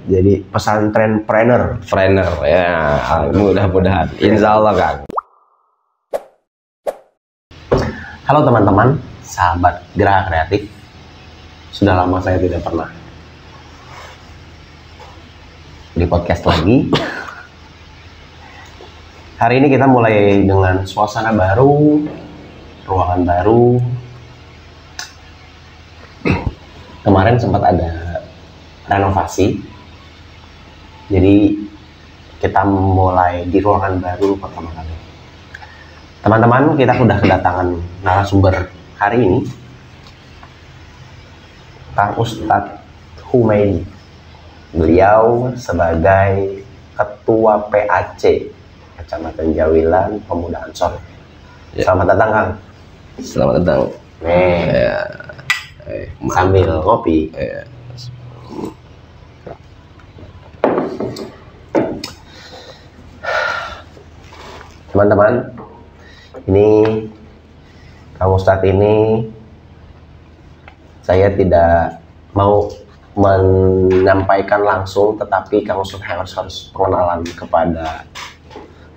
Jadi pesantren trainer ya, mudah-mudahan, insya Allah Kang. Halo teman-teman, sahabat Geraha Kreatif. Sudah lama saya tidak pernah di podcast lagi. Hari ini kita mulai dengan suasana baru, ruangan baru. Kemarin sempat ada renovasi. Jadi kita mulai di ruangan baru pertama kali. Teman-teman, kita sudah kedatangan narasumber hari ini, Kang Ustadz Humaidi. Beliau sebagai Ketua PAC Kecamatan Jawilan Pemuda Ansor. Ya. Selamat datang, Kang. Selamat datang. Sambil ngopi. Teman-teman, ini Kang Ustadz ini saya tidak mau menyampaikan langsung, tetapi Kang Ustadz harus pengenalan kepada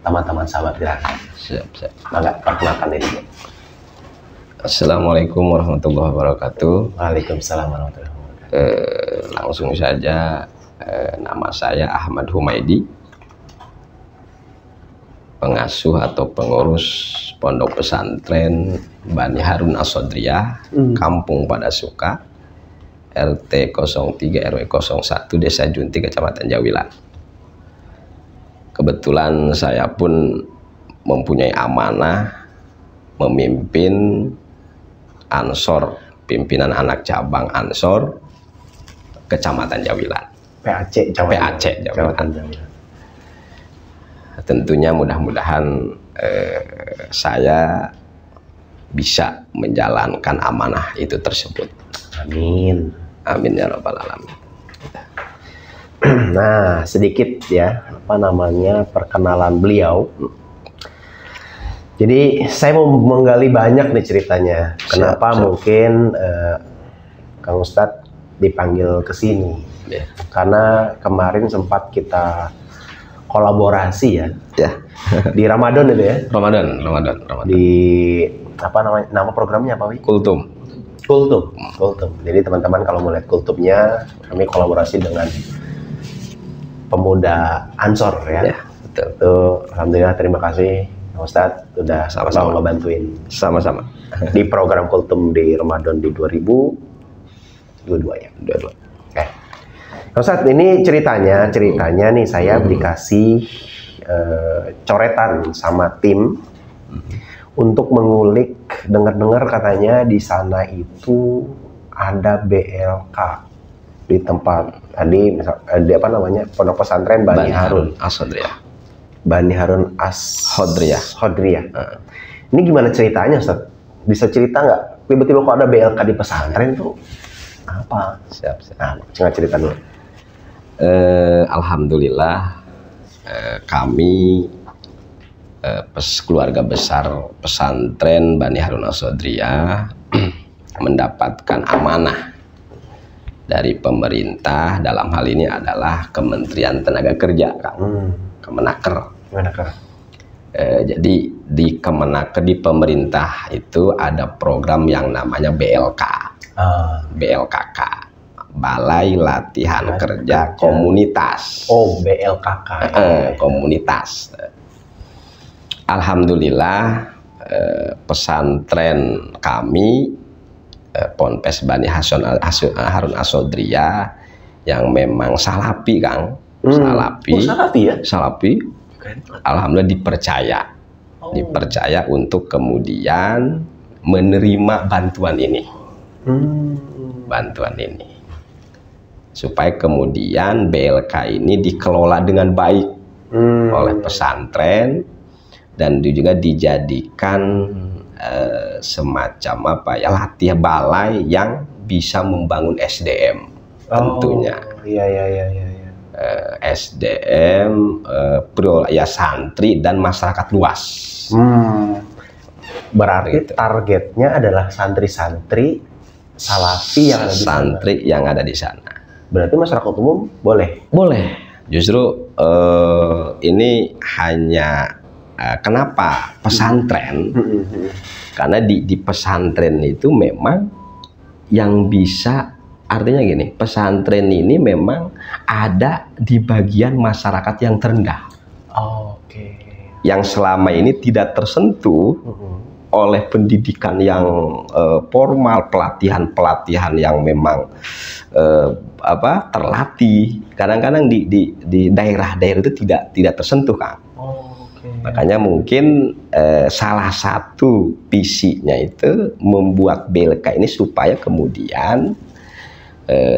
teman-teman sahabat Geraha. Siap. Maka perkenalkan diri. Assalamualaikum warahmatullahi wabarakatuh. Waalaikumsalam warahmatullahi wabarakatuh. Langsung saja, nama saya Ahmad Humaidi, pengasuh atau pengurus Pondok Pesantren Bani Harun As-Sodriyah, Kampung Padasuka, RT 03 RW 01 Desa Junti, Kecamatan Jawilan. Kebetulan saya pun mempunyai amanah memimpin Ansor, pimpinan anak cabang Ansor Kecamatan Jawilan. PAC Jawilan. Tentunya mudah-mudahan saya bisa menjalankan amanah itu tersebut. Amin. Amin ya rabbal alamin. Nah, sedikit ya, perkenalan beliau. Jadi saya mau menggali banyak nih ceritanya. Kenapa siap. Mungkin Kang Ustadz dipanggil ke sini? Ya. Karena kemarin sempat kita kolaborasi ya. Di Ramadan itu ya. Ramadan. Di nama programnya apa, Wi? Kultum. Jadi teman-teman kalau mau lihat Kultumnya, kami kolaborasi dengan Pemuda Ansor ya. Betul. Tuh, alhamdulillah, terima kasih Kang Ustadz sudah sama-sama ngebantuin. Sama-sama. Di program Kultum di Ramadan di 2022 ya. 22. Oke. Kang Ustadz, ini ceritanya nih saya dikasih coretan sama tim untuk mengulik. Dengar-dengar katanya di sana itu ada BLK di tempat tadi, Pondok Pesantren Bani Harun As-Sodriyah. Bani Harun As-Sodriyah. Ini gimana ceritanya, Ustaz? Bisa cerita nggak? Tiba-tiba kok ada BLK di pesantren tuh apa? Siap. Nah, coba cerita dulu. Alhamdulillah, kami keluarga besar pesantren Bani Harun As-Sodriyah mendapatkan amanah dari pemerintah, dalam hal ini adalah Kementerian Tenaga Kerja, Kemenaker. Jadi di Kemenaker, di pemerintah itu ada program yang namanya BLK, BLKK, Balai Latihan Kerja Komunitas. Oh, BLKK. Komunitas. Alhamdulillah, pesantren kami, Ponpes Bani Harun As-Sodriyah, yang memang salafi, Kang. Salafi. Oh, salafi ya? Salafi. Alhamdulillah dipercaya untuk kemudian menerima bantuan ini. Bantuan ini. Supaya kemudian BLK ini dikelola dengan baik oleh pesantren, dan juga dijadikan semacam latihan balai yang bisa membangun SDM tentunya. SDM, santri dan masyarakat luas. Berarti targetnya adalah santri-santri salafi yang ada di santri sana. Yang ada di sana. Berarti masyarakat umum boleh? Boleh. Justru ini hanya kenapa pesantren? Karena di pesantren itu memang yang bisa, artinya gini, pesantren ini memang ada di bagian masyarakat yang terendah. Oke. Yang selama ini tidak tersentuh oleh pendidikan yang formal, pelatihan yang memang terlatih. Kadang-kadang di daerah-daerah itu tidak tersentuh, Kang. Makanya mungkin salah satu visinya itu membuat BLK ini supaya kemudian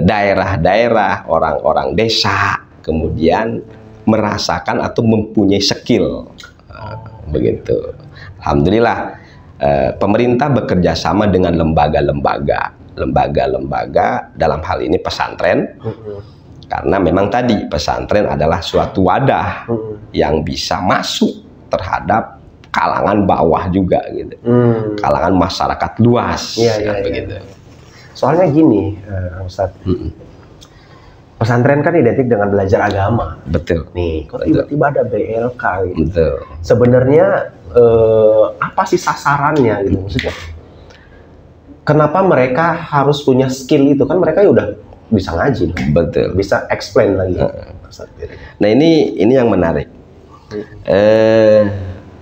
daerah-daerah, orang-orang desa kemudian merasakan atau mempunyai skill. Begitu. Alhamdulillah pemerintah bekerja sama dengan lembaga-lembaga dalam hal ini pesantren. Karena memang tadi pesantren adalah suatu wadah yang bisa masuk terhadap kalangan bawah juga gitu. Kalangan masyarakat luas begitu. Soalnya gini, Ustadz. Pesantren kan identik dengan belajar agama. Betul. Nih, kok tiba-tiba ada BLK gitu. Betul. Sebenarnya apa sih sasarannya gitu maksudnya? Kenapa mereka harus punya skill itu? Kan mereka ya udah bisa ngaji. Betul. Bisa explain lagi. Nah, ini yang menarik.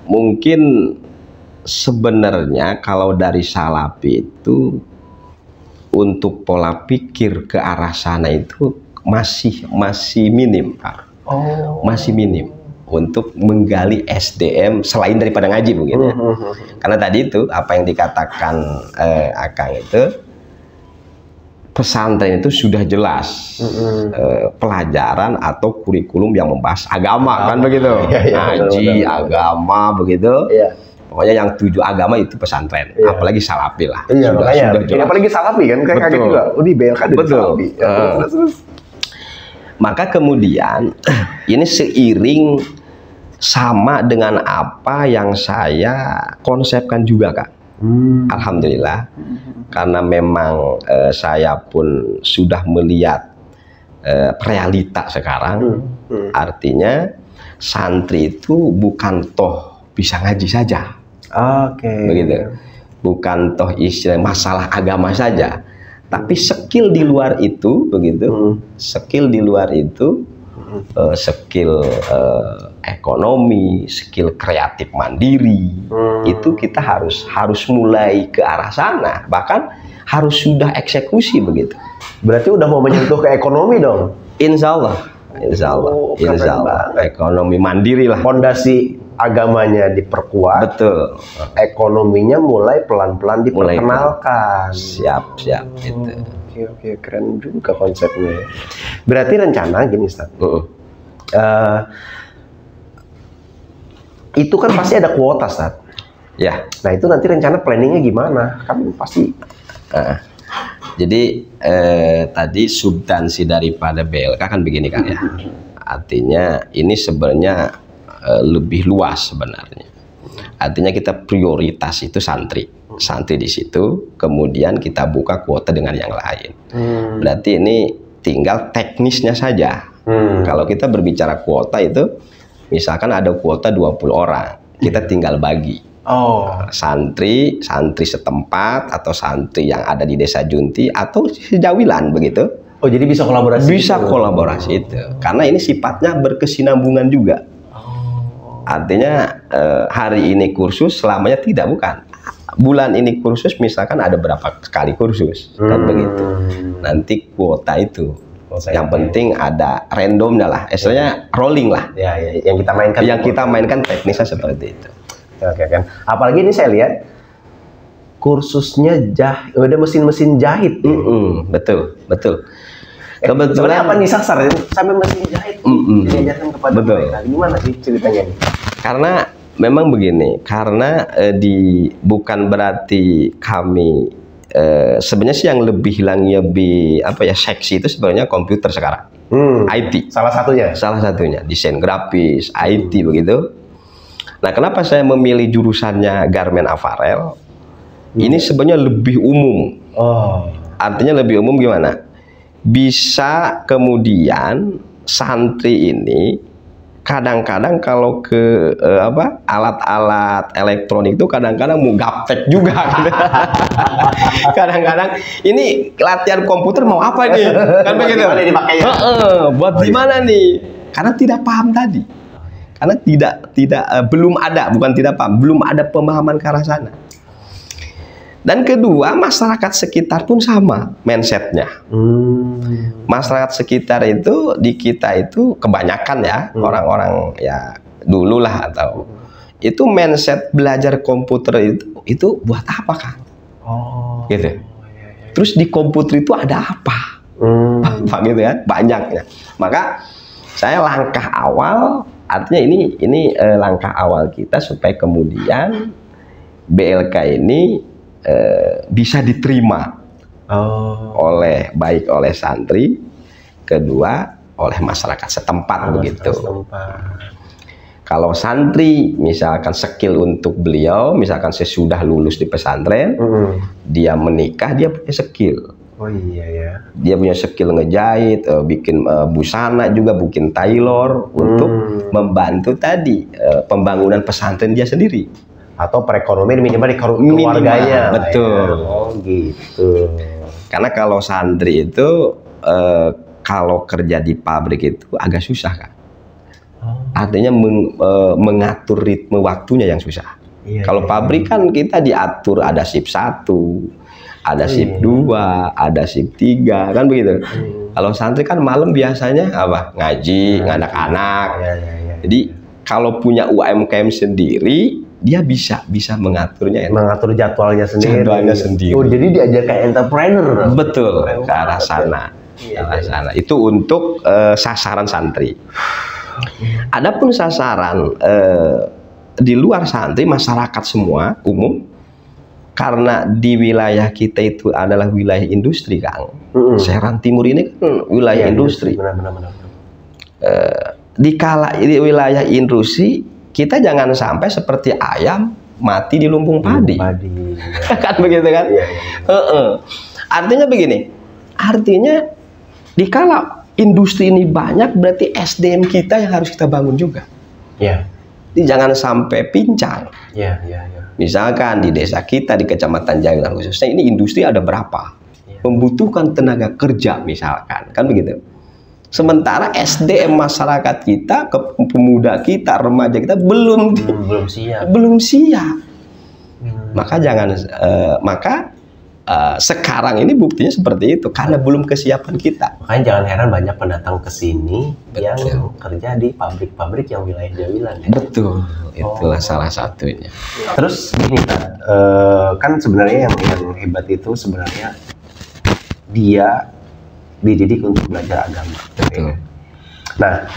Mungkin sebenarnya kalau dari Salafi itu untuk pola pikir ke arah sana itu masih minim, Pak. Masih minim untuk menggali SDM selain daripada ngaji mungkin ya. Karena tadi itu apa yang dikatakan Akang itu, pesantren itu sudah jelas pelajaran atau kurikulum yang membahas agama kan begitu. Ngaji, agama begitu. Pokoknya yang 7 agama itu pesantren, apalagi Salafi lah. Sudah jelas. Apalagi Salafi kan kayak kaget juga. Di BLK di Salafi. Maka kemudian ini seiring sama dengan apa yang saya konsepkan juga, Kak. Alhamdulillah, karena memang saya pun sudah melihat realita sekarang. Artinya santri itu bukan toh bisa ngaji saja, begitu. Bukan toh istilah masalah agama saja, tapi skill di luar itu, begitu. Skill di luar itu, skill ekonomi, skill kreatif mandiri, itu kita harus mulai ke arah sana, bahkan harus sudah eksekusi begitu. Berarti udah mau menyentuh ke ekonomi dong? Insya Allah, ekonomi mandiri lah. Fondasi agamanya diperkuat, betul. Ekonominya mulai pelan-pelan diperkenalkan. Siap itu. Oke, keren juga konsepnya. Berarti rencana gini, Ustaz. Itu kan pasti ada kuota, Ustaz. Ya. Nah, itu nanti rencana planningnya gimana? Kan pasti. Jadi tadi substansi daripada BLK kan begini kan ya. Artinya ini sebenarnya lebih luas sebenarnya. Artinya kita prioritas itu santri di situ, kemudian kita buka kuota dengan yang lain. Berarti ini tinggal teknisnya saja. Kalau kita berbicara kuota itu, misalkan ada kuota 20 orang, kita tinggal bagi. Santri setempat atau santri yang ada di desa Junti atau sejawilan begitu. Jadi bisa kolaborasi. Bisa kolaborasi itu. Karena ini sifatnya berkesinambungan juga. Artinya hari ini kursus selamanya tidak, bukan. Bulan ini kursus misalkan ada berapa kali kursus kan begitu. Nanti kuota itu. Yang penting ada randomnya lah, istilahnya rolling lah. Yang kita mainkan. Yang kita mainkan teknisnya seperti itu. Oke kan. Apalagi ini saya lihat kursusnya ada mesin-mesin jahit. Betul. Kebetulan apa nih sasar sampai mesin jahit diajarkan kepada mereka. Gimana sih ceritanya nih? Karena memang begini, karena bukan berarti kami sebenarnya sih yang lebih seksi itu sebenarnya komputer sekarang. IT. Salah satunya desain grafis, IT begitu. Nah, kenapa saya memilih jurusannya garment apparel? Ini sebenarnya lebih umum. Artinya lebih umum gimana? bisa kemudian santri ini kadang-kadang kalau ke alat-alat elektronik itu kadang-kadang mau gaptek juga. Kadang-kadang ini latihan komputer mau apa nih? Kan begitu. Buat gimana nih? Karena tidak paham tadi. Karena belum ada, bukan tidak paham, belum ada pemahaman ke arah sana. Dan kedua, masyarakat sekitar pun sama mindsetnya. Masyarakat sekitar itu di kita itu kebanyakan ya orang-orang ya dulu lah atau itu mindset belajar komputer itu buat apa Kang? Gitu. Terus di komputer itu ada apa? Pak gitu ya, banyaknya. Maka saya langkah awal, artinya ini langkah awal kita supaya kemudian BLK ini bisa diterima baik oleh santri, kedua oleh masyarakat setempat begitu. Kalau santri misalkan skill untuk beliau, misalkan sesudah lulus di pesantren, dia menikah, dia punya skill. Oh iya ya. Dia punya skill ngejahit, bikin busana juga, bikin tailor untuk membantu tadi pembangunan pesantren dia sendiri. Atau perekonomian minimal di keluarganya. Betul. Ya. Oh gitu. Karena kalau santri itu kalau kerja di pabrik itu agak susah Kak. Artinya mengatur ritme waktunya yang susah. Kalau pabrik kan kita diatur, ada shift 1, ada shift 2, ada shift 3, kan begitu. Kalau santri kan malam biasanya apa? Ngaji, anak-anak. Jadi kalau punya UMKM sendiri, dia bisa mengaturnya, mengatur jadwalnya sendiri. Oh, jadi diajar kayak entrepreneur. Betul, ke arah sana. Sana. Itu untuk sasaran santri. Adapun sasaran di luar santri, masyarakat semua umum, karena di wilayah kita itu adalah wilayah industri, Kang. Serang Timur ini kan wilayah industri. Benar. Di wilayah industri, kita jangan sampai seperti ayam mati di lumbung padi. Kan begitu kan? Artinya begini, dikala industri ini banyak, berarti SDM kita yang harus kita bangun juga. Jadi jangan sampai pincang. Misalkan di desa kita, di Kecamatan Jayulan khususnya, ini industri ada berapa? Membutuhkan tenaga kerja misalkan, kan begitu. Sementara SDM masyarakat kita, pemuda kita, remaja kita belum siap. Maka sekarang ini buktinya seperti itu karena belum kesiapan kita. Makanya jangan heran banyak pendatang ke sini yang kerja di pabrik-pabrik yang wilayah Jawilan. Betul, itulah salah satunya. Terus gini kan sebenarnya yang hebat itu sebenarnya dia dididik untuk belajar agama. Nah,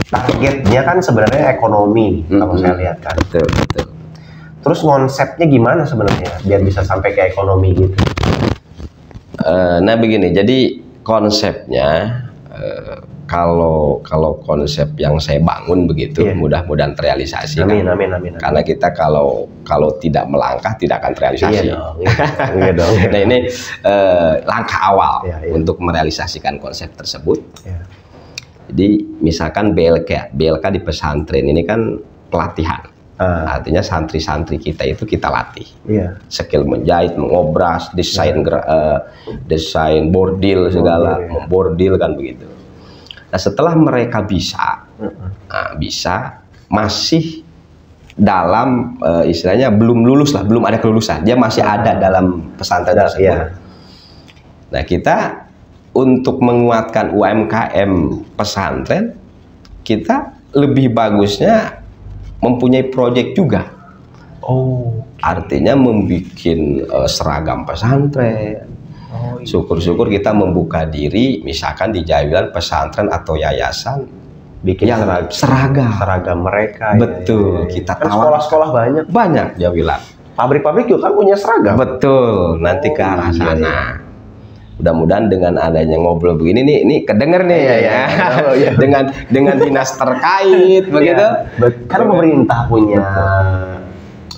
targetnya kan sebenarnya ekonomi kalau saya lihat kan. Betul. Terus konsepnya gimana sebenarnya biar bisa sampai ke ekonomi gitu? Nah begini, jadi konsepnya kalau konsep yang saya bangun begitu, mudah-mudahan terrealisasi. Amin. Karena kita kalau tidak melangkah tidak akan terrealisasi. Iya dong. Nah ini langkah awal untuk merealisasikan konsep tersebut. Jadi misalkan BLK di pesantren ini kan pelatihan. Artinya santri-santri kita itu kita latih. Skill menjahit, mengobras, desain bordil segala, membordil kan begitu. Nah setelah mereka bisa masih dalam istilahnya belum lulus lah, belum ada kelulusan, dia masih ada dalam pesantren tersebut. Nah kita untuk menguatkan UMKM pesantren, kita lebih bagusnya mempunyai proyek juga. Artinya membuat seragam pesantren. Syukur-syukur kita membuka diri, misalkan di Jawilan pesantren atau yayasan bikin seragam mereka. Betul, kita kan sekolah-sekolah banyak Jawilan. Pabrik-pabrik juga kan punya seragam. Betul, nanti ke arah sana. Mudah-mudahan dengan adanya ngobrol begini ini kedenger nih dengan dinas terkait begitu. Karena pemerintah punya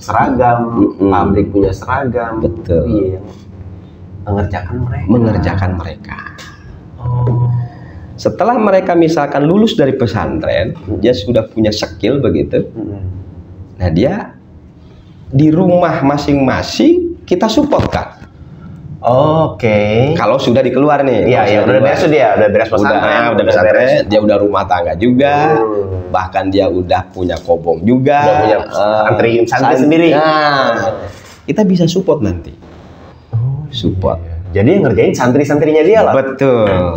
seragam, pabrik punya seragam. Betul. mengerjakan mereka. Oh. Setelah mereka misalkan lulus dari pesantren, dia sudah punya skill begitu. Nah, dia di rumah masing-masing kita support, Kak. Oke. Kalau sudah dikeluar nih. Iya, udah beres dia, udah beres pesantren. Udah pesantren, dia udah rumah tangga juga. Bahkan dia udah punya kobong juga. Udah punya santri sendiri. Nah, kita bisa support nanti. Support. Jadi yang ngerjain santri-santrinya dia lah. Betul.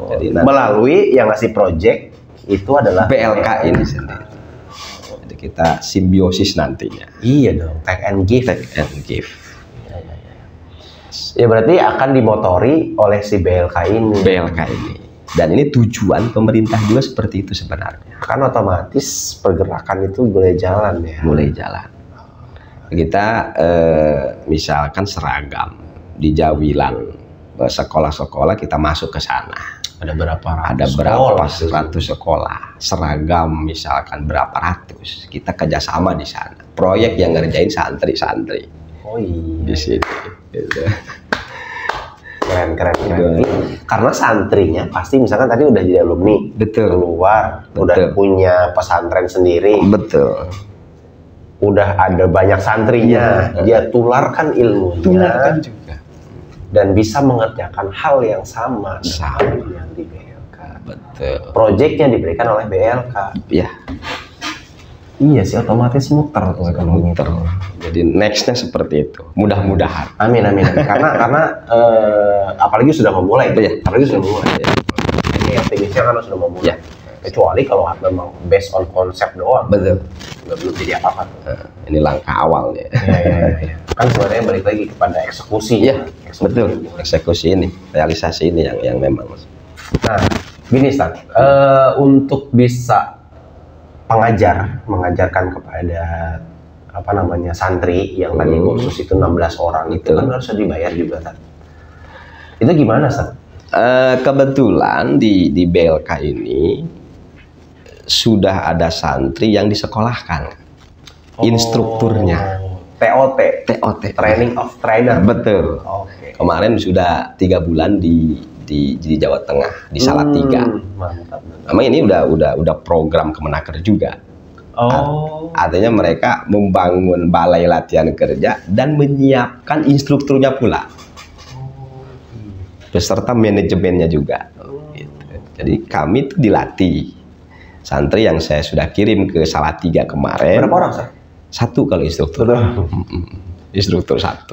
Jadi melalui yang ngasih project itu adalah BLK ini sendiri. Jadi kita simbiosis nantinya. Iya dong, take and give. Take and give. Ya berarti akan dimotori oleh si BLK ini. BLK ini. Dan ini tujuan pemerintah juga seperti itu sebenarnya. Kan otomatis pergerakan itu mulai jalan ya. Mulai jalan. Kita misalkan seragam di Jawilan, sekolah-sekolah kita masuk ke sana. Ada berapa ratus sekolah, seragam misalkan berapa ratus. Kita kerjasama di sana. Proyek yang ngerjain santri-santri. Oh iya. Di sini. Gitu. Keren. Karena santrinya pasti misalkan tadi udah jadi alumni. Betul. Keluar, udah punya pesantren sendiri. Betul. Udah ada banyak santrinya, dia tularkan ilmunya. Tularkan juga. Dan bisa mengerjakan hal yang sama yang di BLK. Betul. Proyeknya diberikan oleh BLK. Iya. Iya sih, otomatis muter tuh ekonomi. Muter. Jadi nextnya seperti itu. Mudah-mudahan. Amin. karena apalagi sudah memulai. Ya. Apalagi sudah memulai. Ya. Ini optimisnya kan sudah memulai. Ya. Kecuali kalau memang based on konsep doang. Betul. Belum jadi apa-apa. Ini langkah awal ya. Iya. Kan sebenarnya balik lagi kepada eksekusi. Iya, betul. Eksekusi ini, realisasi ini yang memang. Nah, gini Stan, untuk bisa mengajarkan kepada santri yang tadi kursus itu 16 orang itu kan harus dibayar juga, Stan. Itu gimana, Stan? Kebetulan di BLK ini sudah ada santri yang disekolahkan, instrukturnya. TOT, Training of Trainer. Betul. Okay. Kemarin sudah 3 bulan di Jawa Tengah, di Salatiga. Mantap. Memang ini udah program Kemenaker juga. Artinya mereka membangun balai latihan kerja dan menyiapkan instrukturnya pula, beserta manajemennya juga. Gitu. Jadi kami tuh dilatih. Santri yang saya sudah kirim ke Salatiga kemarin. Berapa orang, Sir? 1 kalau instruktur. Instruktur 1.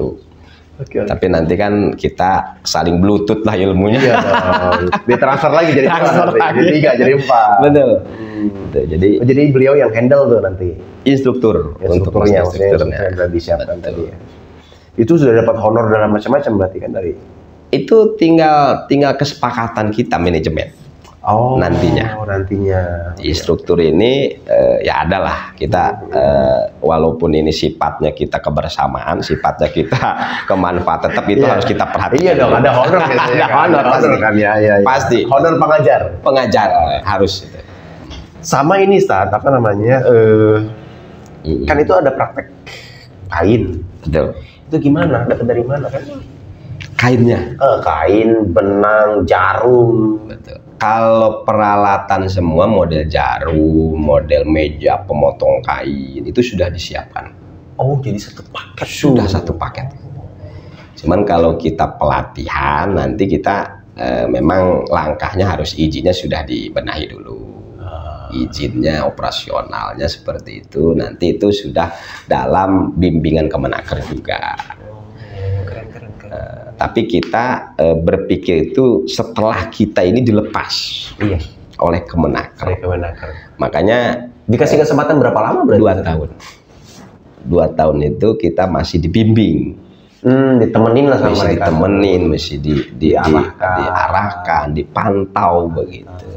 Okay. Tapi nanti kan kita saling bluetooth lah ilmunya. Iya dong. Dia transfer lagi jadi 3 jadi 4. Betul. Jadi beliau yang handle tuh nanti. Instrukturnya sudah disiapkan tadi ya. Itu sudah dapat honor dalam macam-macam berarti kan dari. Itu tinggal kesepakatan kita manajemen. Nantinya instruktur ini ya adalah kita walaupun ini sifatnya kita kebersamaan, sifatnya kita kemanfaat, tetap itu harus kita perhatikan. Iya dong, ada honor ada honor pasti kan ya. Pasti honor pengajar harus. Sama ini Stat, kan itu ada praktek kain. Betul. Itu gimana? Dapat dari mana kan? Kainnya? Kain, benang, jarum. Betul. Kalau peralatan semua model jarum, model meja, pemotong kain itu sudah disiapkan. Oh, jadi satu paket. Sudah satu paket. Cuman kalau kita pelatihan nanti kita memang langkahnya harus izinnya sudah dibenahi dulu. Izinnya, operasionalnya seperti itu. Nanti itu sudah dalam bimbingan Kemenaker juga. Tapi kita berpikir itu setelah kita ini dilepas oleh Kemenaker. Makanya dikasih kesempatan berapa lama berarti? 2 tahun. 2 tahun itu kita masih dibimbing. Ditemenin lah sama mereka. Ditemenin, mesti diarahkan, dipantau begitu.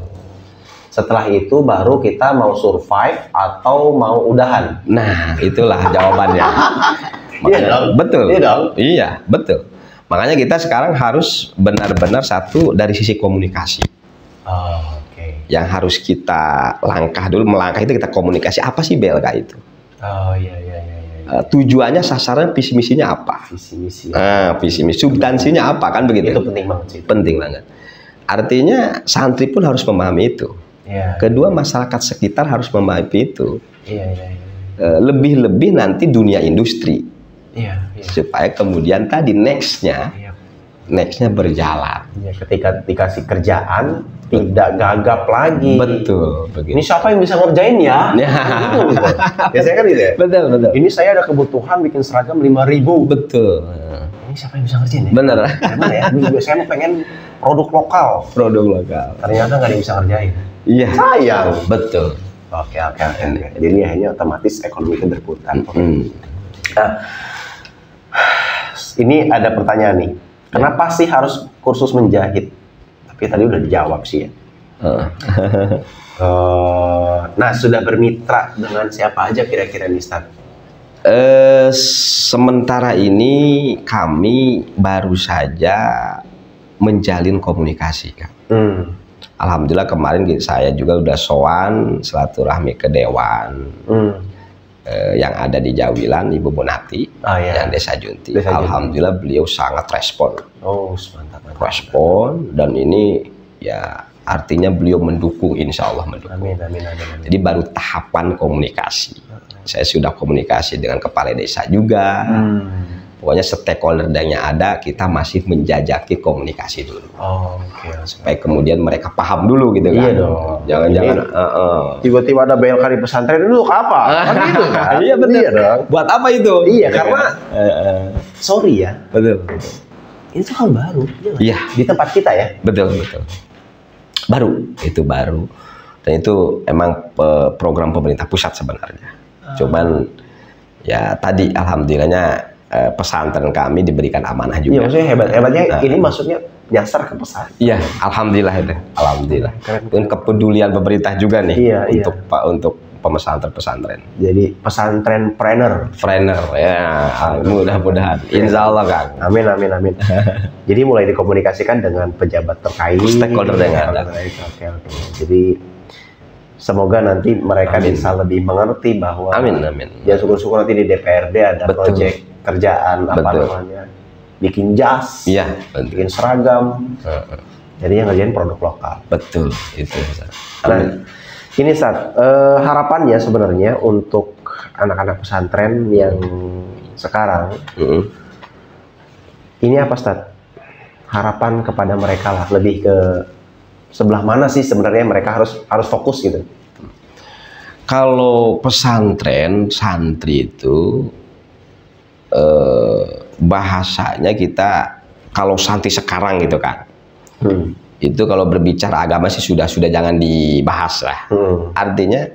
Setelah itu baru kita mau survive atau mau udahan. Nah, itulah jawabannya. Iya dong. Betul. Iya dong. Iya, betul. Makanya kita sekarang harus benar-benar satu dari sisi komunikasi. Yang harus kita melangkah itu kita komunikasi apa sih BLK itu. tujuannya, sasaran, visi misinya apa? Visi misi. Visi misi, substansinya apa, kan begitu? Itu penting banget sih. Penting banget. Artinya santri pun harus memahami itu. Iya. Kedua, masyarakat sekitar harus memahami itu. Iya. Lebih-lebih nanti dunia industri. Iya. Supaya kemudian tadi nextnya berjalan. Ya, ketika dikasih kerjaan tidak gagap lagi. Betul. Begitu. Ini siapa yang bisa ngerjain ya? Gitu. Biasanya kan gitu ya. Betul. Ini saya ada kebutuhan bikin seragam 5.000. Betul. Ini siapa yang bisa ngerjain ya? Bener. Gimana ya? Saya pengen produk lokal. Ternyata nggak ada yang bisa ngerjain. Iya. Sayang. Betul. Oke. Jadi akhirnya otomatis ekonomi itu berputar. Nah, ini ada pertanyaan nih. Kenapa sih harus kursus menjahit? Tapi tadi udah dijawab sih ya. Nah, sudah bermitra dengan siapa aja kira-kira nih, Ustaz? Sementara ini kami baru saja menjalin komunikasi, Kak. Alhamdulillah kemarin saya juga udah sowan silaturahmi ke Dewan. Yang ada di Jawilan, Ibu Bonati, yang Desa Junti. Alhamdulillah beliau sangat respon. Mantap. Respon, dan ini ya artinya beliau mendukung, insya Allah mendukung. Amin. Jadi baru tahapan komunikasi. Saya sudah komunikasi dengan kepala desa juga. Pokoknya stakeholder yang ada, kita masih menjajaki komunikasi dulu. Supaya kemudian mereka paham dulu gitu kan. Iya dong. Jangan-jangan tiba-tiba ada BLK di pesantren itu apa? Kan gitu kan? Iya benar. Iya dong. Buat apa itu? Iya, karena sorry ya. Betul. Itu kan baru. Iya. Di tempat kita ya. Betul. Itu baru. Dan itu emang program pemerintah pusat sebenarnya. Cuman ya tadi alhamdulillahnya pesantren kami diberikan amanah juga. Iya, maksudnya hebatnya ini maksudnya nyasar ke pesantren. Iya, alhamdulillah itu. Alhamdulillah. Dan kepedulian pemerintah juga nih untuk pesantren. Jadi pesantrenpreneur ya, mudah-mudahan. Insya Allah, Kang. Amin. Jadi mulai dikomunikasikan dengan pejabat terkait, stakeholder yang ada. Oke. Jadi semoga nanti mereka bisa lebih mengerti bahwa Amin. Ya syukur-syukur nanti di DPRD ada proyek kerjaan apa namanya, bikin jas, bikin seragam. Jadi yang ngerjain produk lokal. Betul itu. Nah, ini Ustaz, harapannya sebenarnya untuk anak-anak pesantren yang sekarang, ini apa Ustaz? Harapan kepada mereka lah, lebih ke sebelah mana sih sebenarnya mereka harus fokus gitu? Kalau pesantren, santri itu bahasanya kita, kalau santri sekarang gitu kan, itu kalau berbicara agama sih sudah jangan dibahas lah. Artinya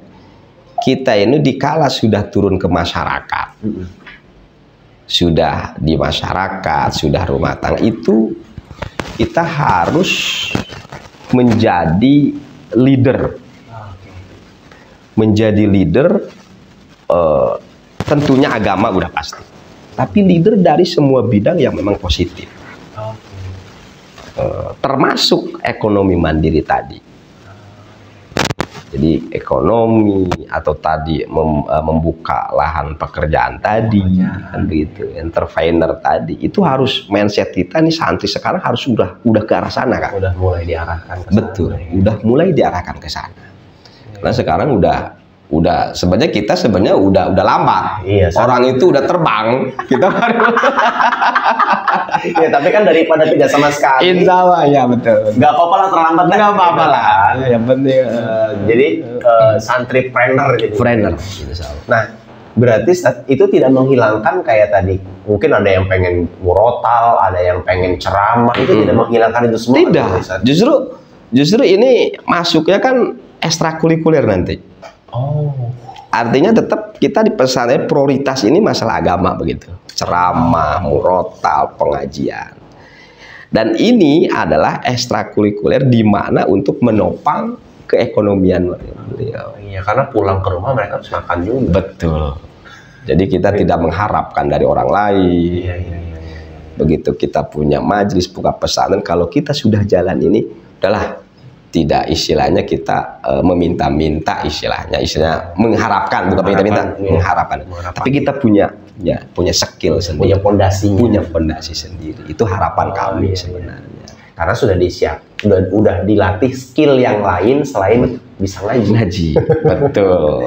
kita ini dikala sudah turun ke masyarakat, sudah di masyarakat, sudah rumah tangga, itu kita harus menjadi leader. Tentunya agama udah pasti, tapi leader dari semua bidang yang memang positif. Termasuk ekonomi mandiri tadi. Jadi ekonomi atau tadi membuka lahan pekerjaan tadi, kan begitu, entrepreneur tadi, itu harus mindset kita nih santri sekarang harus udah ke arah sana, Kak. Udah mulai diarahkan ke sana. Betul, udah mulai diarahkan ke sana. Karena sekarang udah sebenarnya kita udah lambat. Iya, orang itu udah terbang, kita baru. Ya, tapi kan daripada tidak sama sekali. Insya Allah, ya betul. Gak apa-apa lah terlambat. Gak apa-apa lah. Yang penting. Jadi santripreneur gitu. Trainer. Nah, berarti itu tidak menghilangkan kayak tadi. Mungkin ada yang pengen murotal, ada yang pengen ceramah, itu tidak menghilangkan itu semua. Tidak. Justru ini masuknya kan ekstrakurikuler nanti. Artinya tetap kita di pesantren prioritas ini masalah agama begitu, ceramah, murotal, pengajian, dan ini adalah ekstrakurikuler di mana untuk menopang keekonomian beliau. Iya, karena pulang ke rumah mereka harus makan juga. Betul. Jadi kita tidak mengharapkan dari orang lain. Iya. Begitu kita punya majelis buka pesantren, kalau kita sudah jalan ini, udahlah tidak istilahnya kita meminta-minta istilahnya mengharapkan, bukan minta-minta, mengharapkan. Tapi kita punya skill sendiri, punya fondasi sendiri. Itu harapan kami sebenarnya. Karena sudah udah dilatih skill yang lain selain bisa ngaji. Betul.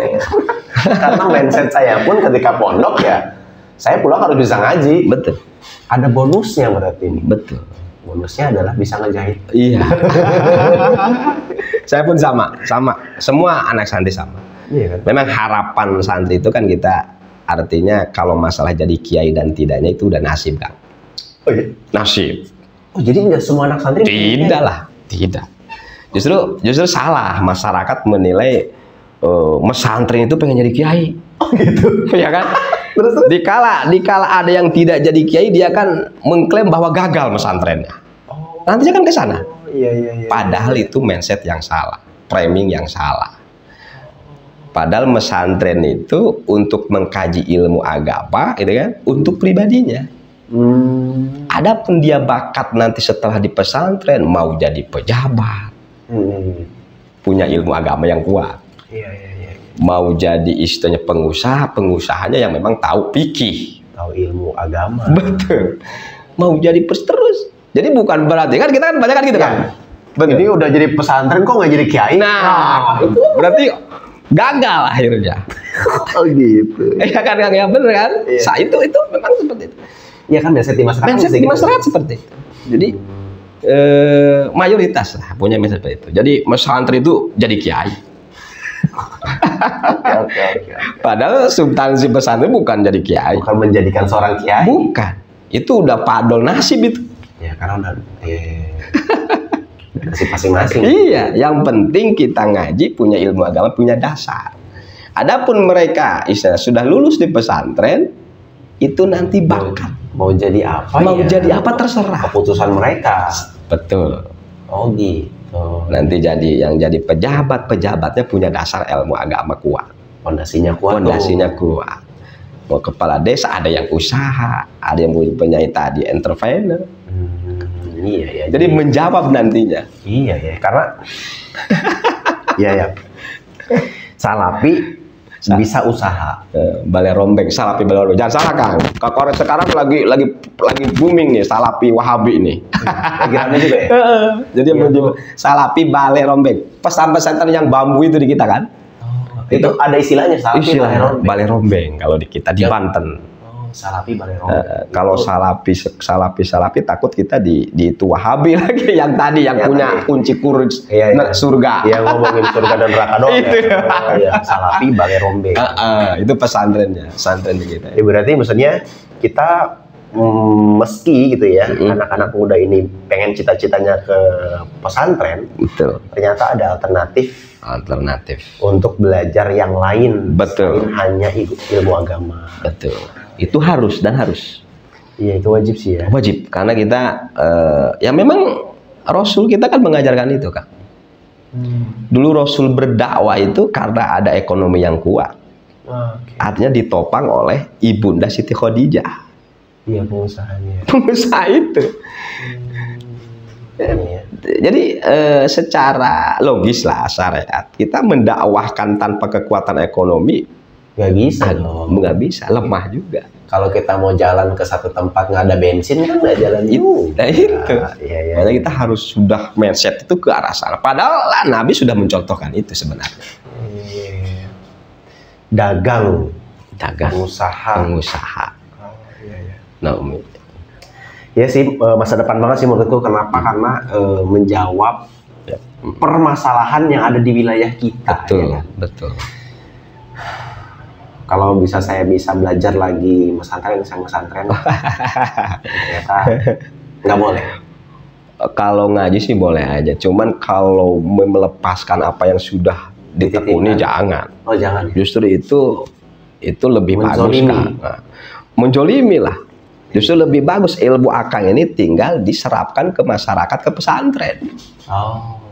Karena mindset saya pun ketika pondok ya, saya pulang harus bisa ngaji. Betul. Ada bonusnya berarti. Betul. Bonusnya adalah bisa ngejahit. Iya. Saya pun sama. Semua anak santri sama. Iya kan? Memang harapan santri itu kan kita artinya kalau masalah jadi kiai dan tidaknya itu udah nasib, Kang. Oh iya. Nasib. Oh jadi nggak semua anak santri? Tidak lah, tidak. Justru salah masyarakat menilai mesantren itu pengen jadi kiai. Oh gitu. Ya kan? Terus dikala ada yang tidak jadi kiai, dia kan mengklaim bahwa gagal mesantrennya. Oh. Nantinya kan ke sana. Iya. Padahal itu mindset yang salah, framing yang salah. Padahal mesantren itu untuk mengkaji ilmu agama, gitu kan, untuk pribadinya. Adapun dia bakat nanti setelah di pesantren mau jadi pejabat, punya ilmu agama yang kuat. Iya. Mau jadi istilahnya pengusahanya yang memang tahu fikih, tahu ilmu agama. Betul. Mau jadi terus. Jadi bukan berarti kan kita kan banyak kan gitu kan. Ini udah jadi pesantren kok nggak jadi kiai? Nah, itu berarti gagal akhirnya. Oh gitu. Ya kan, ya bener kan? Iya. Itu memang seperti itu. Ya kan mindset di masyarakat. Mindset di masyarakat seperti itu. Jadi mayoritas lah punya mindset seperti itu. Jadi mesantren itu jadi kiai. Oke. Padahal substansi pesantren bukan jadi kiai. Bukan menjadikan seorang kiai. Bukan. Itu udah padol nasib itu. Ya karena udah nasib masing-masing. Iya, yang penting kita ngaji, punya ilmu agama, punya dasar. Adapun mereka istilah sudah lulus di pesantren, itu nanti bakat. Mau jadi apa? Mau jadi apa terserah. Keputusan mereka. Betul. Oh gitu. Nanti yang jadi pejabatnya punya dasar ilmu agama kuat. Fondasinya kuat. Kuat. Mau kepala desa ada yang usaha, ada yang punya tadi entrepreneur. Iya. Jadi menjawab nantinya. Iya. Karena iya. Salapi bisa usaha. Balai rombeng, salapi balai rombeng. Jangan salah, Kang. Kalau sekarang lagi booming nih salapi Wahabi nih. Lagi rame juga ya. Jadi salapi balai rombeng. Pesantren yang bambu itu di kita kan? Itu ada istilahnya salapi balai rombeng kalau di kita di Banten. Salapi balai rombeng. Kalau salapi takut kita di itu Wahabi lagi yang tadi yang punya kunci surga. Iya, ngomongin surga dan neraka doang. Itu ya. Salapi balai rombeng. Itu pesantren kita. Ya, berarti maksudnya kita meski gitu ya, anak-anak muda ini pengen cita-citanya ke pesantren, betul. Ternyata ada alternatif untuk belajar yang lain. Betul. Hanya ilmu agama. Betul. Itu harus. Iya, itu wajib sih ya. Wajib, karena kita ya memang Rasul kita kan mengajarkan itu, Kak. Dulu Rasul berdakwah itu karena ada ekonomi yang kuat. Artinya ditopang oleh Ibunda Siti Khadijah. Iya, pengusahanya. Pengusaha itu. Jadi secara logis lah syariat kita mendakwahkan tanpa kekuatan ekonomi nggak bisa nggak bisa, lemah juga. Kalau kita mau jalan ke satu tempat nggak ada bensin kan nggak jalan juga. Itu. Iya. Makanya kita harus sudah mindset itu ke arah sana. Padahal Nabi sudah mencontohkan itu sebenarnya. Dagang, pengusaha. Nah, ya sih masa depan banget sih menurutku. Kenapa? Karena menjawab permasalahan yang ada di wilayah kita. Betul, ya kan? betul. Kalau saya bisa belajar lagi mesantren, ternyata nggak boleh. Kalau ngaji sih boleh aja, cuman kalau melepaskan apa yang sudah ditekuni jangan. Oh jangan. Justru itu lebih bagus, Kang. Nah, menjolimi lah. Justru lebih bagus ilmu akang ini tinggal diserapkan ke masyarakat, ke pesantren. Oh.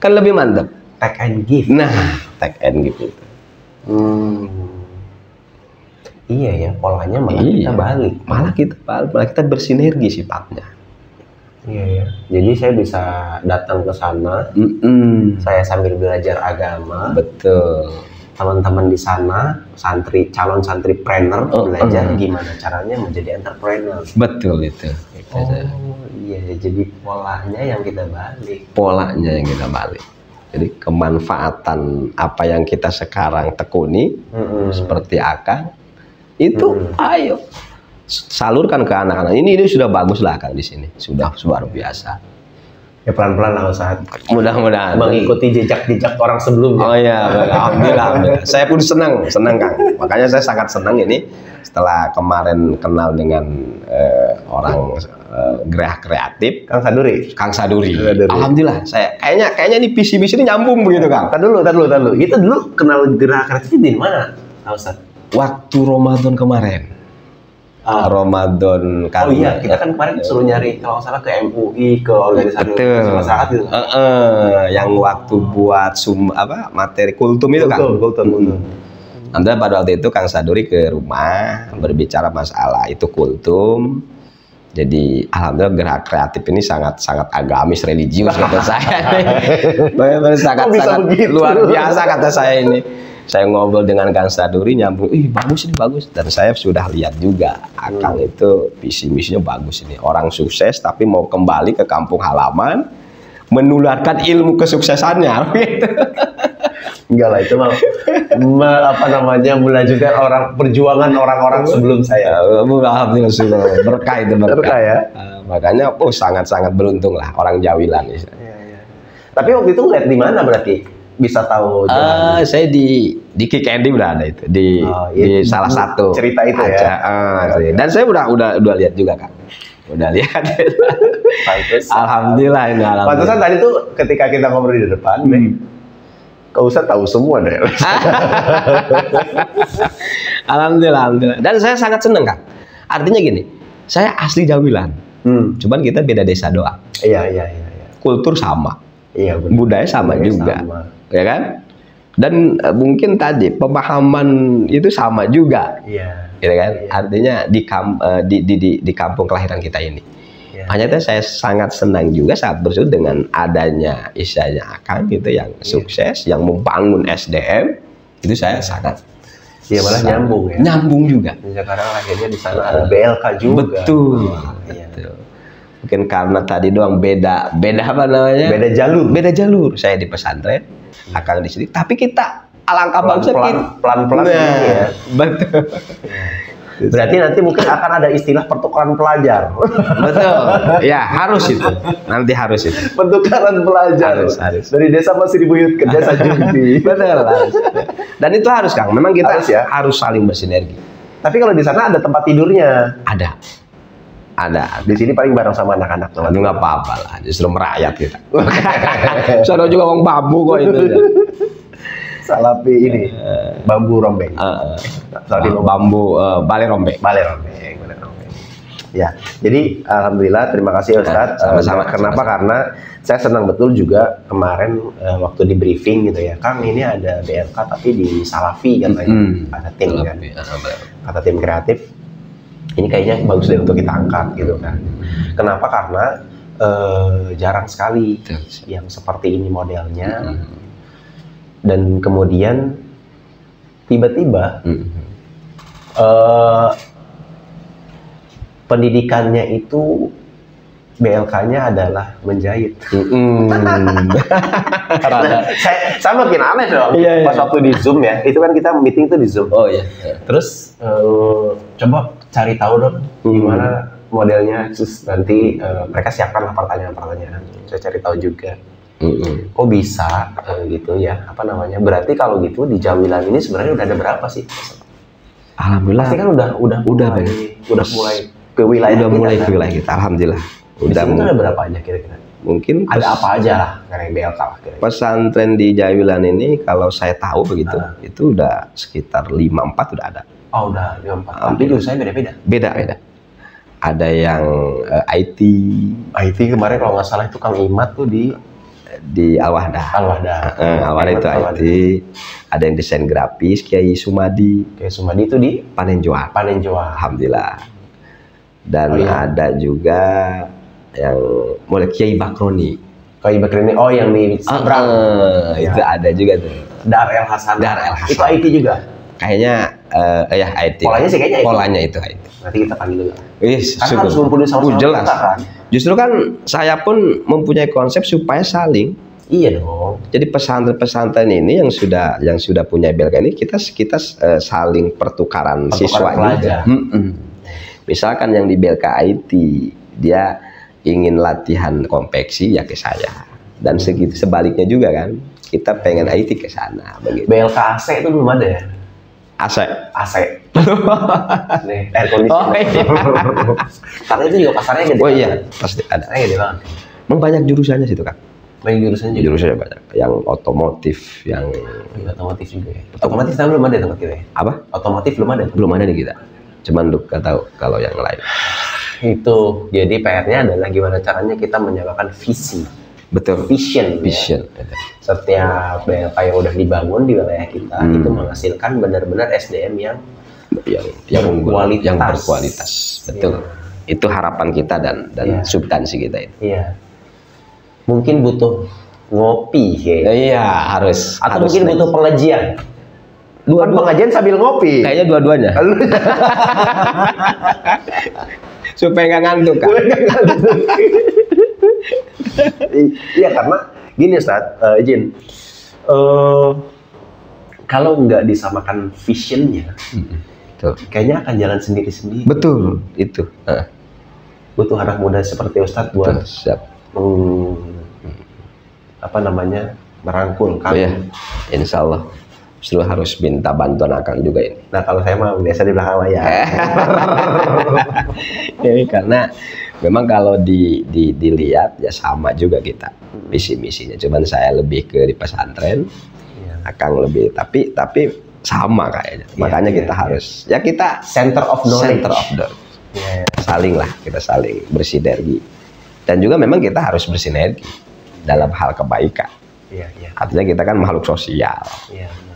Kan lebih mantap. Take and give. Nah, take and give itu. Iya ya, polanya malah kita balik. Malah kita bersinergi sifatnya. Iya, iya. Jadi saya bisa datang ke sana, saya sambil belajar agama. Betul. Teman-teman di sana, calon santripreneur belajar gimana caranya menjadi entrepreneur. Betul itu. Oh iya, jadi polanya yang kita balik. Polanya yang kita balik. Jadi kemanfaatan apa yang kita sekarang tekuni, seperti Akang, itu ayo salurkan ke anak-anak. Ini sudah bagus lah Kang di sini, sudah luar biasa. Ya pelan-pelan lah Ustaz. Mudah-mudahan mengikuti jejak-jejak orang sebelumnya. Oh iya, alhamdulillah. Saya pun senang Kang. Makanya saya sangat senang ini setelah kemarin kenal dengan orang gerah kreatif, Kang Saduri. Alhamdulillah, saya kayaknya ini visi-misi ini nyambung begitu Kang. Tar dulu. Itu dulu kenal gerah kreatif di mana, Ustaz? Waktu Ramadan kemarin. Ramadan kan. Oh iya, kita kan kemarin disuruh nyari kalau salah ke MUI, ke organisasi masyarakat gitu. Yang waktu buat materi kultum itu kan. Kultum. Anda pada waktu itu Kang Saduri ke rumah berbicara masalah itu kultum. Jadi alhamdulillah gerak kreatif ini sangat agamis religius kata saya. Benar sangat luar biasa kata saya ini. Saya ngobrol dengan Kang Saduri nyambung, bagus ini bagus, dan saya sudah lihat juga Akang itu visi misinya bagus ini, orang sukses tapi mau kembali ke kampung halaman menularkan ilmu kesuksesannya gitu. Enggak lah, itu melanjutkan perjuangan orang-orang sebelum saya. Alhamdulillah sudah berkah itu berkah ya. Makanya sangat beruntung lah orang Jawilan. Iya. Tapi waktu itu ngeliat di mana berarti? Bisa tahu saya di Kick Andy udah ada itu di salah satu cerita itu aja. Dan saya udah lihat juga Kang, udah lihat. Alhamdulillah ini. Pantesan tadi tuh ketika kita ngobrol di depan, Kak Ustadz tahu semua deh. Alhamdulillah. Dan saya sangat seneng Kang. Artinya gini, saya asli Jawilan, cuman kita beda desa doang. Iya. Kultur sama. Iya, budaya sama juga. Ya kan? Dan mungkin tadi pemahaman itu sama juga, gitu kan? Iya. Artinya di kampung kelahiran kita ini. Iya. Hanya saya sangat senang juga saat bersyukur dengan adanya istilahnya Akang gitu yang sukses, yang membangun SDM, itu saya sangat. Iya, malah nyambung ya. Nyambung juga. Sekarang akhirnya di sana ada BLK juga. Betul. Mungkin karena tadi doang beda apa namanya? Beda jalur. Saya di pesantren, Akang di sini. Tapi kita alangkah bagusnya pelan-pelan ya. Betul. Berarti nanti mungkin akan ada istilah pertukaran pelajar. Betul. Ya, harus itu. Nanti harus itu. Pertukaran pelajar. Harus. Dari desa Pasir Buyut ke desa Jumbi. Betul, harus. Dan itu harus Kang. Memang kita harus saling bersinergi. Tapi kalau di sana ada tempat tidurnya? Ada. Di sini paling bareng sama anak-anak. Itu nggak apa-apa lah, justru merayat kita. Saya juga ngomong bambu kok itu. Salapi ini bambu rombeng. Bambu balai rombeng. Ya, jadi alhamdulillah, terima kasih Ustadz. Sama-sama. Kenapa? Karena saya senang betul juga kemarin waktu di briefing gitu ya, Kang ini ada BLK tapi di Salafi katanya, ada tim kan, kata tim kreatif. Ini kayaknya bagus deh untuk kita angkat gitu kan. Kenapa? Karena jarang sekali yang seperti ini modelnya. Dan kemudian tiba-tiba pendidikannya itu BLK-nya adalah menjahit. Karena saya makin aneh dong. Pas waktu di Zoom ya, itu kan kita meeting tuh di Zoom. Oh iya. Terus coba cari tahu dong gimana modelnya, terus nanti mereka siapkanlah pertanyaan-pertanyaan. Saya cari tahu juga. Kok bisa gitu ya? Apa namanya? Berarti kalau gitu di Jawilan ini sebenarnya udah ada berapa sih? Alhamdulillah. Pasti kan udah mulai ke wilayah. Udah mulai ke wilayah kita. Alhamdulillah. Udah ada berapa aja kira-kira? Mungkin ada apa aja lah karena BLK lah kira-kira. Pesantren di Jawilan ini kalau saya tahu begitu, itu udah sekitar 5-4 udah ada. Oh, udah 5-4. Tapi jurusannya beda-beda. Beda. Ada yang IT kemarin kalau nggak salah itu Kang Imat tuh di Al-Wahdah. Al-Wahdah itu IT. Ada yang desain grafis Kiai Sumadi. Itu di Panenjoa. Panenjoa. Alhamdulillah. Dan ada juga yang mulai Kiai Bakroni. Kiai Bakroni, oh yang di seberang. Itu ada juga tuh. Dar El Hasan. Itu IT juga. Kayaknya ya IT. Polanya sih kayaknya IT. Polanya itu IT. Nanti kita panggil juga. Kan harus ngumpulin sama-sama jelas. kita, kan? Justru kan saya pun mempunyai konsep supaya saling. Iya dong. Jadi pesantren-pesantren ini yang sudah punya BLK ini kita saling pertukaran siswa juga. Misalkan yang di BLK IT dia ingin latihan konveksi ya ke saya, dan sebaliknya juga kan kita pengen IT ke sana. Begitu. BLK AC itu belum ada ya? AC. Nih, air conditioner. Oh, iya. Karena itu juga pasarnya gede. Oh iya, pasti ada. Gede banget. Memang banyak jurusannya situ kan? Banyak jurusannya juga. Jurusannya banyak. Yang otomotif, yang otomotif juga ya. Otomotif kita belum ada tempat kita ya? Apa? Otomotif belum ada. Belum ada di kita. Cuman nggak tahu kalau yang lain. Itu. Jadi PR-nya adalah gimana caranya kita menyamakan visi. Betul. Vision. Ya. Setiap BLK yang udah dibangun di wilayah kita itu menghasilkan benar-benar SDM yang unggul, yang berkualitas. Betul. Ya. Itu harapan kita dan substansi kita itu. Iya. Mungkin butuh ngopi ya. Iya, harus. Atau mungkin butuh pengajian. Bukan pengajian sambil ngopi. Kayaknya dua-duanya. Supaya nggak ngantuk kan. Iya, karena gini Ustaz, Jin, kalau nggak disamakan visionnya, kayaknya akan jalan sendiri-sendiri. Betul, itu. Butuh anak muda seperti Ustaz buat merangkul kami. Oh ya, insya Allah. Justru harus minta bantuan Akang juga ini. Nah, kalau saya mah biasa di belakang layar. Ini karena memang kalau dilihat ya sama juga kita visi misinya. Cuman saya lebih ke di pesantren, Akang lebih tapi sama kayaknya. Makanya kita harus kita center of knowledge. Saling lah, kita saling bersinergi. Dan juga memang kita harus bersinergi dalam hal kebaikan. Artinya kita kan makhluk sosial.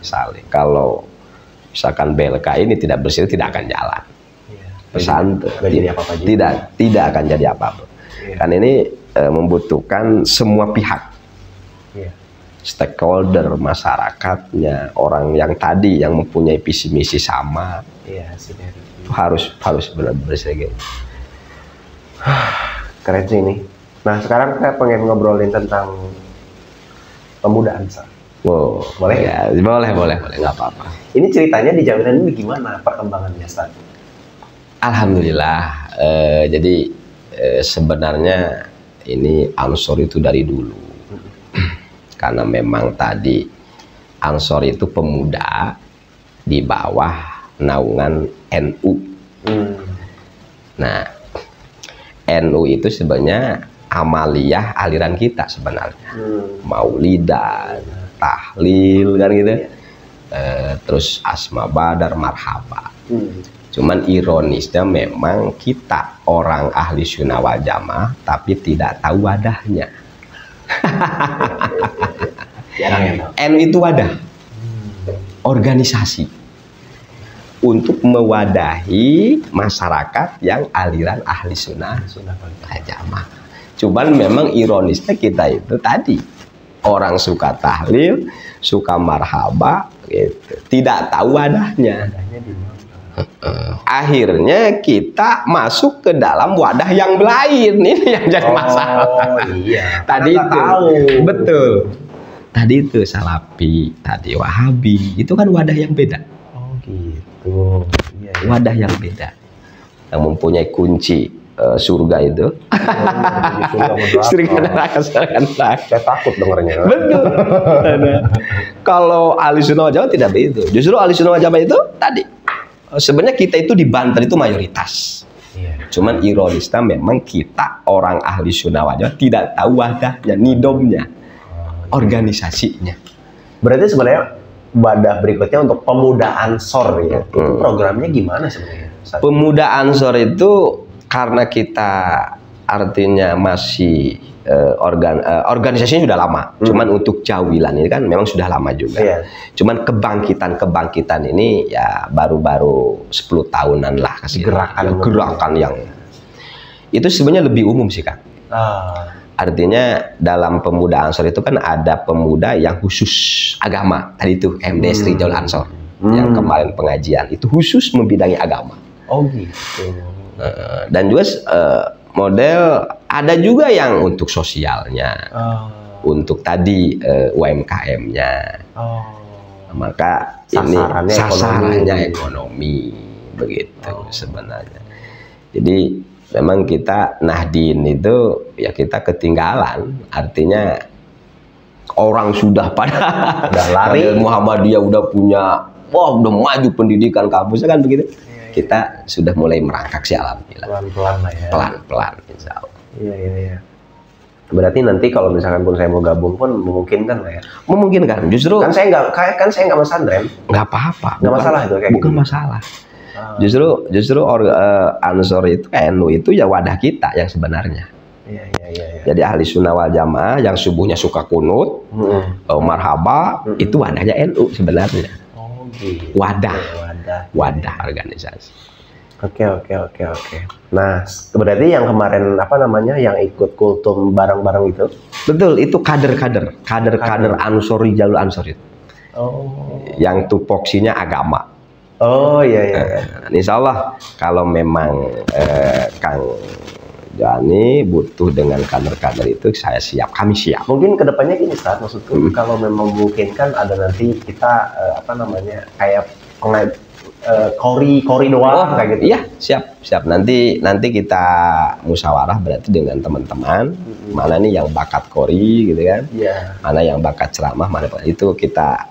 Saling. Kalau misalkan BLK ini tidak bersinergi tidak akan jalan. Pesantren tidak akan jadi apa-apa. Kan ini membutuhkan semua pihak, stakeholder, masyarakatnya, orang yang tadi yang mempunyai visi misi sama, harus benar-benar bersinergi. Keren sih ini. Nah, sekarang kita pengen ngobrolin tentang pemudaan, Sa. Wow, boleh ya? Boleh, nggak apa-apa. Ini ceritanya di Jaminan ini gimana perkembangannya, Sa? Alhamdulillah, jadi sebenarnya ini Ansor itu dari dulu, karena memang tadi Ansor itu pemuda di bawah naungan NU. Nah, NU itu sebenarnya amaliyah aliran kita sebenarnya, maulidan, tahlil kan gitu, terus asma badar, marhaba. Cuman ironisnya memang kita orang ahli sunnah wal jamaah tapi tidak tahu wadahnya. NU itu wadah, organisasi untuk mewadahi masyarakat yang aliran ahli sunnah wal jamaah. Cuman memang ironisnya kita itu tadi orang suka tahlil, suka marhaba, gitu, tidak tahu wadahnya. Akhirnya kita masuk ke dalam wadah yang lain, ini yang jadi masalah. Iya. Tadi itu betul. Tadi itu Salafi, tadi Wahabi, itu kan wadah yang beda. Oh gitu. Iya. Wadah yang beda, yang mempunyai kunci surga itu. Surga neraka. Saya takut dengarnya. Betul. Kalau ahli sunnah wal jamaah tidak begitu. Justru ahli sunnah wal jamaah itu tadi. Sebenarnya kita itu di Banten itu mayoritas. Cuman ironisnya memang kita orang ahli sunnah wal jamaah tidak tahu wadahnya, nidomnya, organisasinya. Berarti sebenarnya wadah berikutnya untuk pemuda Ansor ya. Itu programnya gimana sebenarnya? Pemuda Ansor itu karena kita artinya masih organisasinya sudah lama, cuman untuk Jawilan ini kan memang sudah lama juga. Cuman kebangkitan ini ya baru-baru 10 tahunan lah kasih gerakan yang itu sebenarnya lebih umum sih Kak. Artinya dalam pemuda Ansor itu kan ada pemuda yang khusus agama. Tadi itu MDS Rijal Ansor yang kemarin pengajian itu khusus membidangi agama. Oh gitu. Dan juga model ada juga yang untuk sosialnya, untuk tadi UMKM-nya. Maka sasarannya ekonomi begitu sebenarnya. Jadi memang kita Nahdien itu ya kita ketinggalan, artinya orang sudah pada lari, Muhammadiyah udah punya, udah maju pendidikan kampusnya kan begitu. Kita sudah mulai merangkak sih alhamdulillah. Pelan-pelan lah ya. Pelan-pelan insya Allah. Iya. Berarti nanti kalau misalkan pun saya mau gabung pun memungkinkan lah ya. Memungkinkan. Justru kan saya nggak pesantren. Nggak apa-apa. Nggak masalah itu kayak bukan gitu. Masalah. Justru Ansor itu NU itu ya wadah kita yang sebenarnya. Iya. Jadi ahli sunnah wal jamaah yang subuhnya suka kunut, marhaba, itu wadahnya NU sebenarnya. Oh gitu. Wadah organisasi. Oke. Nah, berarti yang kemarin yang ikut kultum bareng-bareng itu? Betul, itu kader Ansor Rijal Ansor itu. Oh. Yang tupoksinya agama. Oh iya. Insya Allah kalau memang Kang Jani butuh dengan kader-kader itu, saya siap, kami siap. Mungkin kedepannya gini Ustaz, maksudku kalau memang memungkinkan ada nanti kita kayak kori doang kayak gitu. Iya, siap. Nanti kita musyawarah berarti dengan teman-teman, mana nih yang bakat kori gitu kan. Iya. Mana yang bakat ceramah, mana itu kita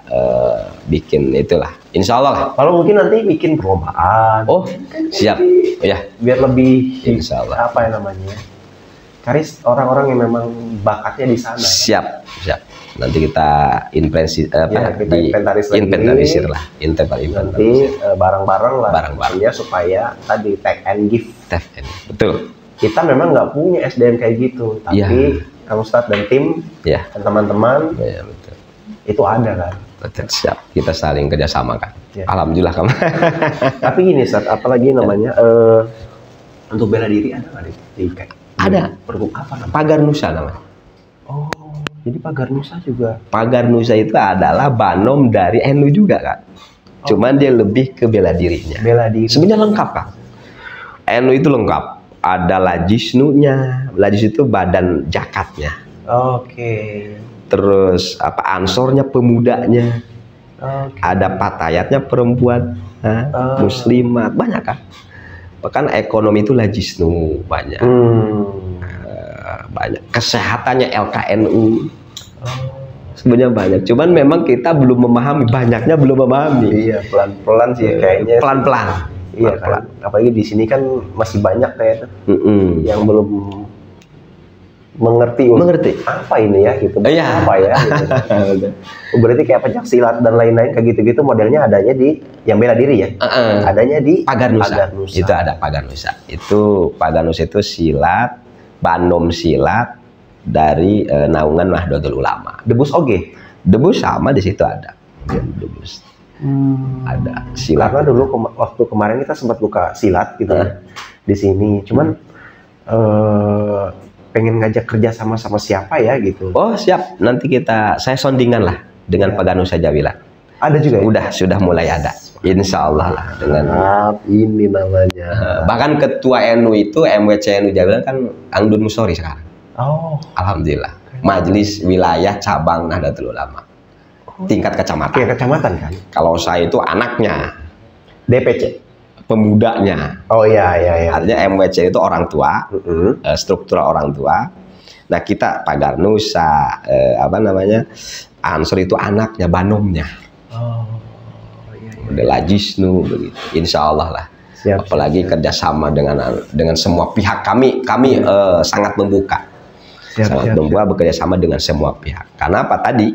bikin itulah. Insya Allah lah. Kalau mungkin nanti bikin perlombaan. Oh, siap. Ya. Biar lebih insya Allah. Cari orang-orang yang memang bakatnya di sana. Siap. Nanti kita inventarisir lah. Nanti bareng-bareng lah. Ya, supaya tadi take and give. Betul. Kita memang nggak punya SDM kayak gitu, tapi Kang Ustadz dan tim dan teman-teman itu ada kan. Betul, siap. Kita saling kerjasama kan. Alhamdulillah kamu. Tapi gini Ustadz, apalagi untuk bela diri ada nggak di ada. Pagar Nusa namanya. Oh. Jadi Pagar Nusa juga. Pagar Nusa itu adalah banom dari NU juga kan. Cuman dia lebih ke bela dirinya. Bela diri. Sebenarnya lengkap kan. NU itu lengkap. Ada Lajisnunya. Lajis itu badan jakatnya. Oke. Terus Ansornya pemudanya. Ada Patayatnya perempuan. Muslimat banyak kan. Bahkan ekonomi itu Lajisnu banyak. Banyak. Kesehatannya LKNU. Sebenarnya banyak. Cuman memang kita belum memahami, banyaknya belum memahami. Iya, pelan-pelan sih kayaknya. Pelan-pelan. Iya kan. Apalagi di sini kan masih banyak kayak yang belum mengerti apa ini ya gitu. Apa ya? Gitu. Berarti kayak pencak silat dan lain-lain kayak gitu-gitu modelnya adanya di yang bela diri ya. Adanya di Pagar Nusa. Itu ada Pagar Nusa. Itu Pagar Nusa itu silat, banom silat dari naungan Nahdlatul Ulama. Debus oge. Debus sama di situ ada. Debus. Ada silat. Karena dulu waktu kemarin kita sempat buka silat gitu di sini. Cuman pengen ngajak kerja sama siapa ya gitu. Oh siap. Nanti saya soundingan lah dengan Pagar Nusa Jawila. Ada juga. Sudah mulai ada. Insya Allah lah dengan ini namanya. Bahkan ketua NU itu MWC NU Jawila kan Angdun Musori sekarang. Oh. Alhamdulillah. Majelis Wilayah Cabang Nahdlatul Ulama. Tingkat kecamatan. Kecamatan kan? Kalau saya itu anaknya. DPC. Pemudanya. Oh iya. Artinya MWC itu orang tua, struktur orang tua. Nah kita Pagar Nusa, Ansor itu anaknya, banomnya. Oh iya. Lajisnu begitu. Insya Allah lah. Siap, apalagi kerjasama dengan semua pihak. Kami sangat membuka. Sangat membuka bekerja sama dengan semua pihak. Karena apa tadi?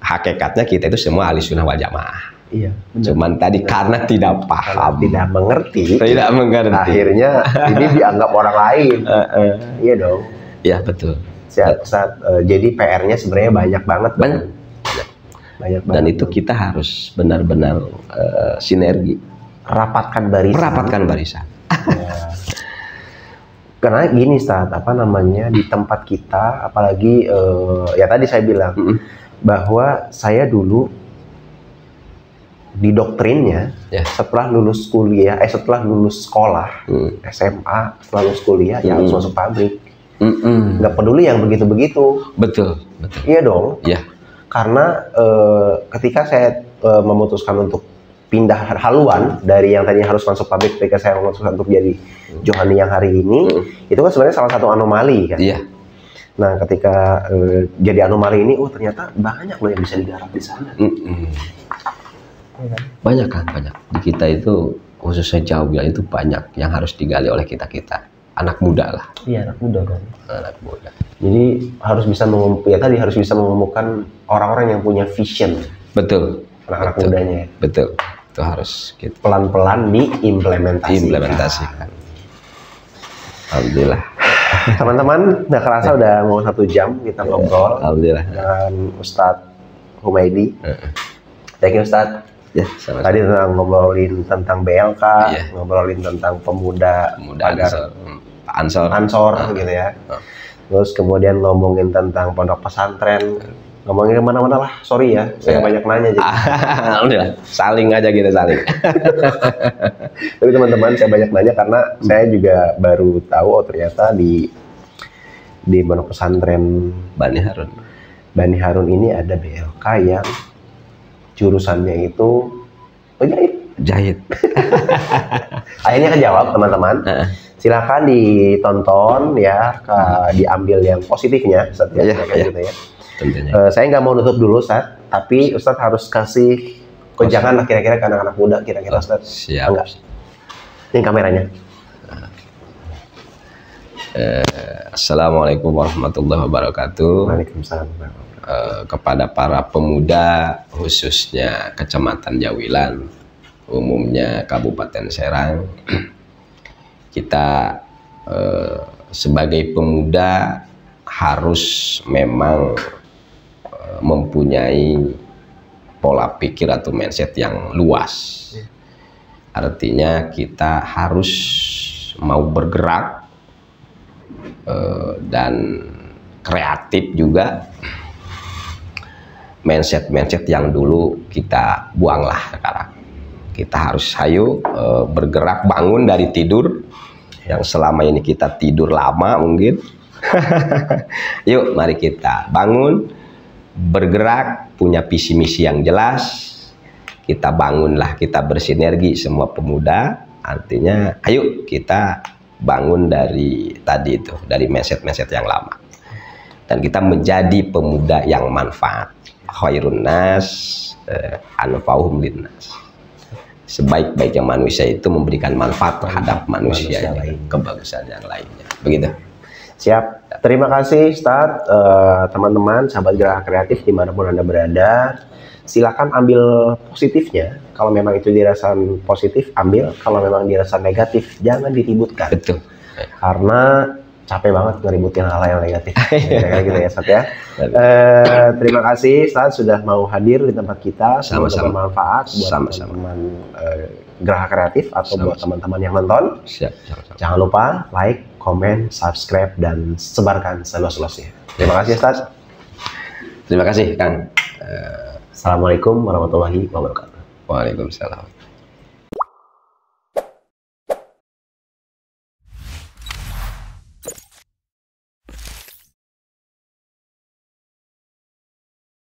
Hakikatnya kita itu semua ahli sunnah wal jamaah. Iya. Cuman tadi karena tidak paham, tidak mengerti. Akhirnya ini dianggap orang lain. Iya dong. Iya betul. Jadi PR-nya sebenarnya banyak banget. Banyak. Dan itu kita harus benar-benar sinergi. Rapatkan barisan. Ya. Karena gini Ustaz, apa namanya, di tempat kita, apalagi ya tadi saya bilang bahwa saya dulu didoktrinnya setelah lulus kuliah, setelah lulus sekolah, SMA, setelah lulus kuliah ya harus masuk pabrik. Nggak peduli yang begitu-begitu. Betul. Iya dong. Iya. Karena ketika saya memutuskan untuk pindah haluan dari yang tadinya harus masuk pabrik, ketika saya memutuskan untuk jadi Johani yang hari ini, itu kan sebenarnya salah satu anomali kan. Iya. Nah, ketika jadi anomali ini, ternyata banyak loh yang bisa digarap di sana. Banyak kan, banyak. Di kita itu khususnya Jawa itu banyak yang harus digali oleh kita anak muda lah. Iya, anak muda kan. Anak muda. Jadi harus bisa harus bisa menemukan orang-orang yang punya vision. Betul. Anak-anak mudanya. Betul. Itu harus gitu. Pelan-pelan diimplementasikan. Alhamdulillah. Teman-teman, nggak kerasa udah mau 1 jam kita ngobrol. Alhamdulillah. Dengan Ustadz Humaydi. Thank you Ustadz. Ya, tadi ngobrolin tentang BLK, ngobrolin tentang pemuda Ansor gitu ya. Terus kemudian ngomongin tentang pondok pesantren. Ngomongin kemana-mana lah, sorry ya, saya banyak nanya jadi. Alhamdulillah, saling aja gitu, saling. Tapi teman-teman, saya banyak nanya karena saya juga baru tahu ternyata di pondok pesantren Bani Harun ini ada BLK yang jurusannya itu jahit. Akhirnya kejawab teman-teman. Silakan ditonton ya, diambil yang positifnya setiap gitu ya. Saya nggak mau nutup dulu Ustaz, tapi Ustaz harus kasih kejangan lah kira-kira ke anak-anak muda kira-kira Ustaz. Siap. Enggak. Ini kameranya. Assalamualaikum warahmatullahi wabarakatuh. Waalaikumsalam. Kepada para pemuda khususnya Kecamatan Jawilan, umumnya Kabupaten Serang, kita sebagai pemuda harus memang mempunyai pola pikir atau mindset yang luas. Artinya kita harus mau bergerak dan kreatif juga. Mindset yang dulu kita buanglah sekarang. Kita harus bergerak, bangun dari tidur yang selama ini kita tidur lama mungkin. Yuk mari kita bangun, bergerak, punya visi misi yang jelas. Kita bangunlah, kita bersinergi semua pemuda. Artinya ayo kita bangun dari tadi itu, dari mindset yang lama. Dan kita menjadi pemuda yang manfaat. Khairun nas anfa'uhum linnas. Sebaik-baiknya manusia itu memberikan manfaat terhadap manusia lain, kebagusan yang lainnya. Begitu. Siap. Terima kasih Ustadz, teman-teman, sahabat Geraha Kreatif dimanapun Anda berada. Silakan ambil positifnya. Kalau memang itu dirasakan positif, ambil. Kalau memang dirasakan negatif, jangan diributkan. Betul. Karena capek banget ngeributin hal yang negatif. Kayak gitu ya Ustadz ya. Terima kasih Ustadz sudah mau hadir di tempat kita. Semoga bermanfaat buat teman-teman Geraha Kreatif atau buat teman-teman yang nonton. Jangan lupa like, komen, subscribe, dan sebarkan seluas-luasnya. Terima kasih Ustadz. Terima kasih Kang. Assalamualaikum warahmatullahi wabarakatuh. Waalaikumsalam.